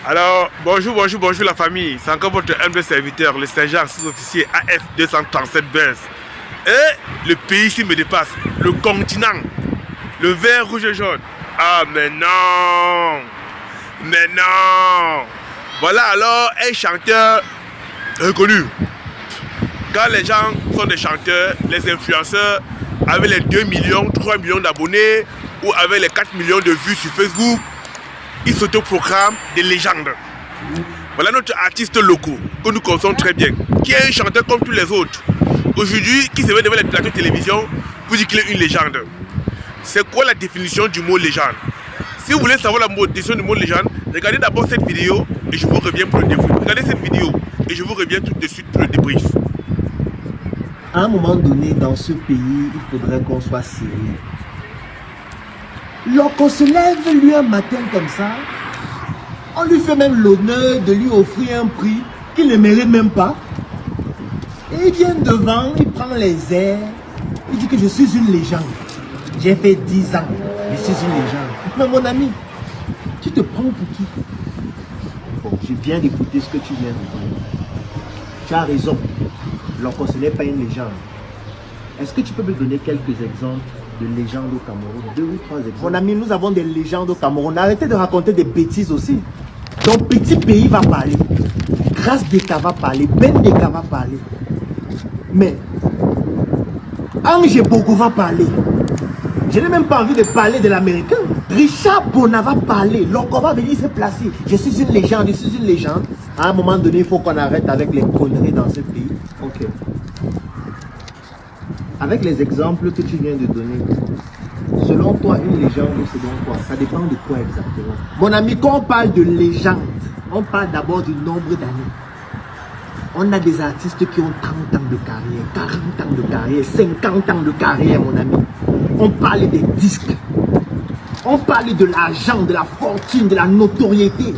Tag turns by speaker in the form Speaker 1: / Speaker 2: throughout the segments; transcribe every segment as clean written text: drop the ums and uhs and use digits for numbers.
Speaker 1: Alors, bonjour la famille. C'est encore votre humble serviteur, le sergent sous-officier AF237 Buzz. Et le pays ici me dépasse, le continent, le vert, rouge et jaune. Ah, mais non! Mais non! Voilà alors un chanteur reconnu. Quand les gens sont des chanteurs, les influenceurs, avec les 2 millions, 3 millions d'abonnés, ou avec les 4 millions de vues sur Facebook, ils s'autoproclament des légendes. Voilà notre artiste local, que nous connaissons très bien, qui est un chanteur comme tous les autres. Aujourd'hui, qui se met devant les plateaux de télévision pour dire qu'il est une légende. C'est quoi la définition du mot légende? Si vous voulez savoir la définition du mot légende, regardez d'abord cette vidéo et je vous reviens pour le débrief. Regardez cette vidéo et je vous reviens tout de suite pour le débrief.
Speaker 2: À un moment donné, dans ce pays, il faudrait qu'on soit sérieux. Lorsqu'on se lève lui un matin comme ça, on lui fait même l'honneur de lui offrir un prix qu'il ne mérite même pas. Et il vient devant, il prend les airs, il dit que je suis une légende. J'ai fait 10 ans, je suis une légende. Mais mon ami, tu te prends pour qui? Bon, je viens d'écouter ce que tu viens de dire. Tu as raison, Loco, ce n'est pas une légende. Est-ce que tu peux me donner quelques exemples de légendes au Cameroun? 2 ou 3 exemples. Mon ami, nous avons des légendes au Cameroun. Arrêtez de raconter des bêtises aussi. Ton petit pays va parler. Grâce Deka va parler. Ben Deka va parler. Mais Ange Bogo va parler. Je n'ai même pas envie de parler de l'américain. Richard Bona va parler. Loco va venir se placer. Je suis une légende, je suis une légende. À un moment donné, il faut qu'on arrête avec les conneries dans ce pays. Ok. Avec les exemples que tu viens de donner, selon toi, une légende, selon toi, ça dépend de quoi exactement? Mon ami, quand on parle de légende, on parle d'abord du nombre d'années. On a des artistes qui ont 30 ans de carrière, 40 ans de carrière, 50 ans de carrière, mon ami. On parle des disques. On parle de l'argent, de la fortune, de la notoriété.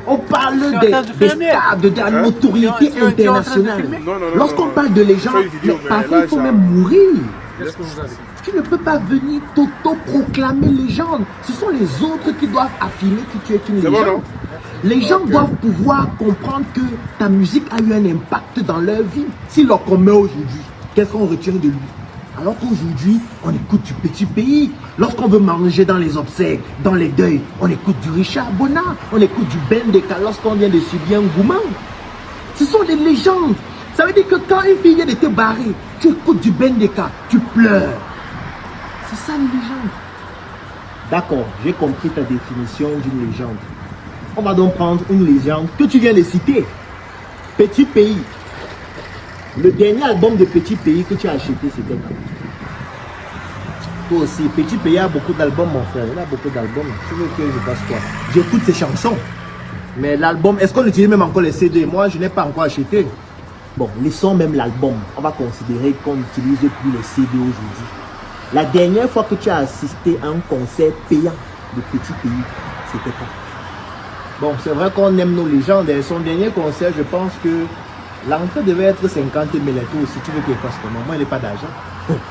Speaker 2: On parle des stars, de la notoriété internationale. Lorsqu'on parle de légende, parfois il faut même mourir. Tu ne peux pas venir t'auto-proclamer légende. Ce sont les autres qui doivent affirmer que tu es une légende. Les gens doivent pouvoir comprendre que ta musique a eu un impact dans leur vie. Si l'on met aujourd'hui, qu'est-ce qu'on retient de lui? Alors qu'aujourd'hui, on écoute du petit pays. Lorsqu'on veut manger dans les obsèques, dans les deuils, on écoute du Richard Bona, on écoute du Ben Deka lorsqu'on vient de subir un gourmand. Ce sont des légendes. Ça veut dire que quand une fille vient de te barrer, tu écoutes du Ben Deka, tu pleures. C'est ça une légende. D'accord, j'ai compris ta définition d'une légende. On va donc prendre une légende que tu viens de citer. Petit pays. Le dernier album de Petit Pays que tu as acheté, c'était quand? Toi aussi, Petit Pays a beaucoup d'albums, mon frère. Il a beaucoup d'albums. Tu veux que je fasse quoi? J'écoute ses chansons. Mais l'album, est-ce qu'on utilise même encore les CD? Moi, je n'ai pas encore acheté. Bon, laissons même l'album. On va considérer qu'on n'utilise plus les CD aujourd'hui. La dernière fois que tu as assisté à un concert payant de Petit Pays, c'était quand? Bon, c'est vrai qu'on aime nos légendes. Son dernier concert, je pense que l'entrée devait être 50 000 et tout. Si tu veux qu'il fasse comment? Moi, il n'y a pas d'argent.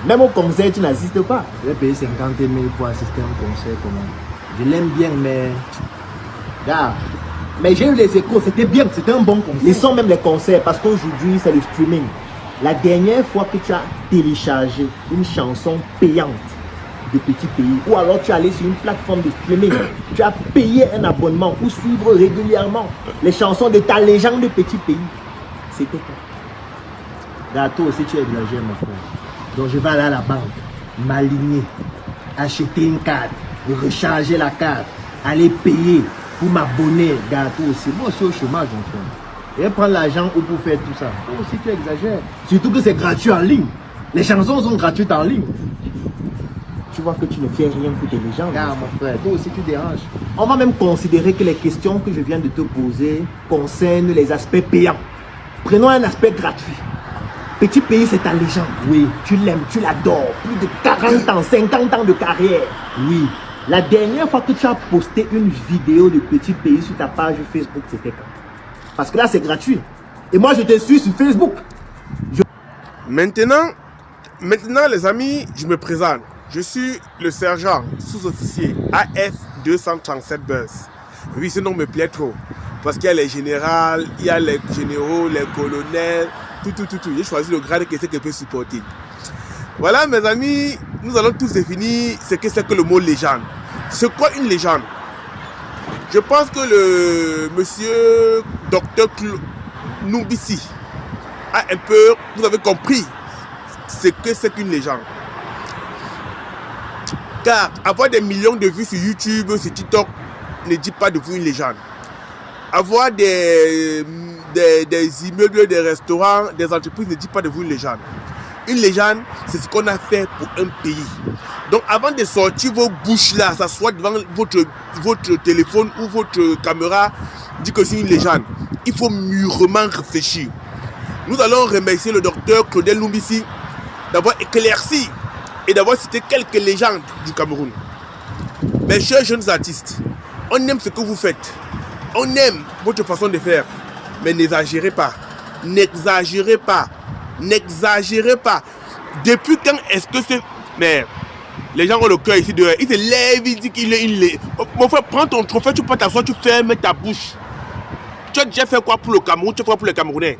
Speaker 2: Même au concert, tu n'assistes pas. Je vais payer 50 000 pour assister à un concert. Comment? Je l'aime bien, mais... Regarde. Mais j'ai eu les échos. C'était bien. C'était un bon concert. Ils sont même les concerts parce qu'aujourd'hui, c'est le streaming. La dernière fois que tu as téléchargé une chanson payante de Petit Pays, ou alors tu es allé sur une plateforme de streaming, tu as payé un abonnement pour suivre régulièrement les chansons de ta légende de Petit Pays, c'était quoi? Gâteau aussi, tu exagères, mon frère. Donc je vais aller à la banque, m'aligner, acheter une carte, recharger la carte, aller payer pour m'abonner. Gâteau aussi, moi aussi au chômage, mon frère. Et prendre l'argent pour faire tout ça. Toi aussi tu exagères. Surtout que c'est gratuit en ligne. Les chansons sont gratuites en ligne. Tu vois que tu ne fais rien pour tes légendes. Ah, mon frère, toi aussi tu déranges. On va même considérer que les questions que je viens de te poser concernent les aspects payants. Prenons un aspect gratuit. Petit Pays, c'est ta légende. Oui. Tu l'aimes, tu l'adores. Plus de 40 ans, 50 ans de carrière. Oui. La dernière fois que tu as posté une vidéo de Petit Pays sur ta page Facebook, c'était quand? Parce que là, c'est gratuit. Et moi, je te suis sur Facebook.
Speaker 1: Maintenant, les amis, je me présente. Je suis le sergent sous-officier AF237 Buzz. Oui, ce nom me plaît trop. Parce qu'il y a les généraux, il y a les généraux, les colonels, tout. J'ai choisi le grade que c'est que je peux supporter. Voilà, mes amis, nous allons tous définir ce que c'est que le mot légende. C'est quoi une légende? Je pense que le monsieur Dr Numbisi a un peu, vous avez compris ce que c'est qu'une légende. Car avoir des millions de vues sur YouTube, sur TikTok, ne dit pas de vous une légende. Avoir des immeubles, des restaurants, des entreprises ne dit pas de vous une légende. Une légende, c'est ce qu'on a fait pour un pays. Donc avant de sortir vos bouches là, s'asseoir devant votre téléphone ou votre caméra, dit que c'est une légende. Il faut mûrement réfléchir. Nous allons remercier le docteur Claudel Numbisi d'avoir éclairci et d'avoir cité quelques légendes du Cameroun. Mes chers jeunes artistes, on aime ce que vous faites. On aime votre façon de faire. Mais n'exagérez pas. N'exagérez pas. N'exagérez pas. Depuis quand est-ce que c'est... Mais les gens ont le cœur ici dehors. Ils se lèvent, ils disent qu'il est une... Mon frère, prends ton trophée, tu peux t'asseoir, tu fermes ta bouche. Tu as déjà fait quoi pour le Cameroun? Tu as fait quoi pour les Camerounais?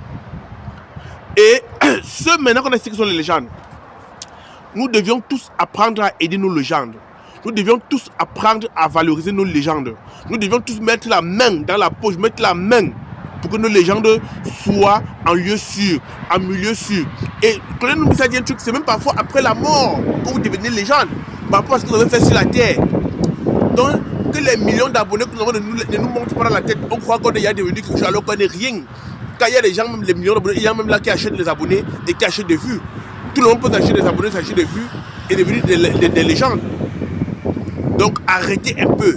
Speaker 1: Et ceux maintenant qu'on a cité qui sont les légendes, nous devions tous apprendre à aider nos légendes. Nous devions tous apprendre à valoriser nos légendes. Nous devions tous mettre la main dans la poche, mettre la main pour que nos légendes soient en lieu sûr, en milieu sûr. Et quand on nous dit un truc, c'est même parfois après la mort que vous devenez légende, par rapport à ce que vous avez fait sur la terre. Donc, que les millions d'abonnés que nous avons ne nous montent pas dans la tête, on croit qu'on est devenu quelque chose alors qu'on n'est rien. Quand il y a des gens, même les millions d'abonnés, il y a même là qui achètent les abonnés et qui achètent des vues. Tout le monde peut acheter des abonnés, s'acheter des vues et devenir des légendes. Donc arrêtez un peu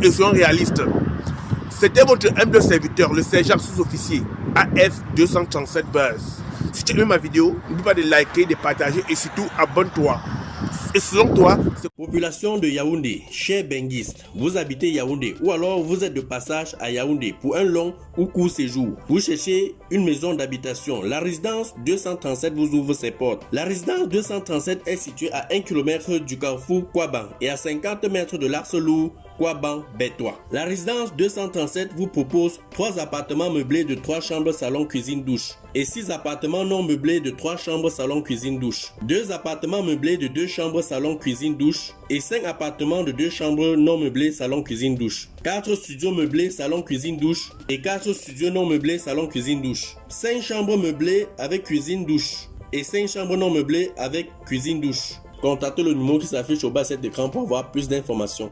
Speaker 1: et soyons réalistes. C'était votre humble serviteur, le sergent sous-officier AF237 Buzz. Si tu aimes ma vidéo, n'oublie pas de liker, de partager et surtout abonne-toi. Et selon toi,
Speaker 3: population de Yaoundé, chers benguistes, vous habitez Yaoundé ou alors vous êtes de passage à Yaoundé pour un long ou court séjour. Vous cherchez une maison d'habitation. La résidence 237 vous ouvre ses portes. La résidence 237 est située à 1 km du carrefour Kouaban et à 50 mètres de l'Arcelou Kouaban Bétois. La résidence 237 vous propose 3 appartements meublés de 3 chambres, salon, cuisine, douche et 6 appartements non meublés de 3 chambres, salon, cuisine, douche. 2 appartements meublés de 2 chambres, salon, cuisine, douche et 5 appartements de 2 chambres non meublés, salon, cuisine, douche. 4 studios meublés, salon, cuisine, douche et 4 studios non meublés, salon, cuisine, douche. 5 chambres meublées avec cuisine, douche et 5 chambres non meublées avec cuisine, douche. Contactez le numéro qui s'affiche au bas de cet écran pour avoir plus d'informations.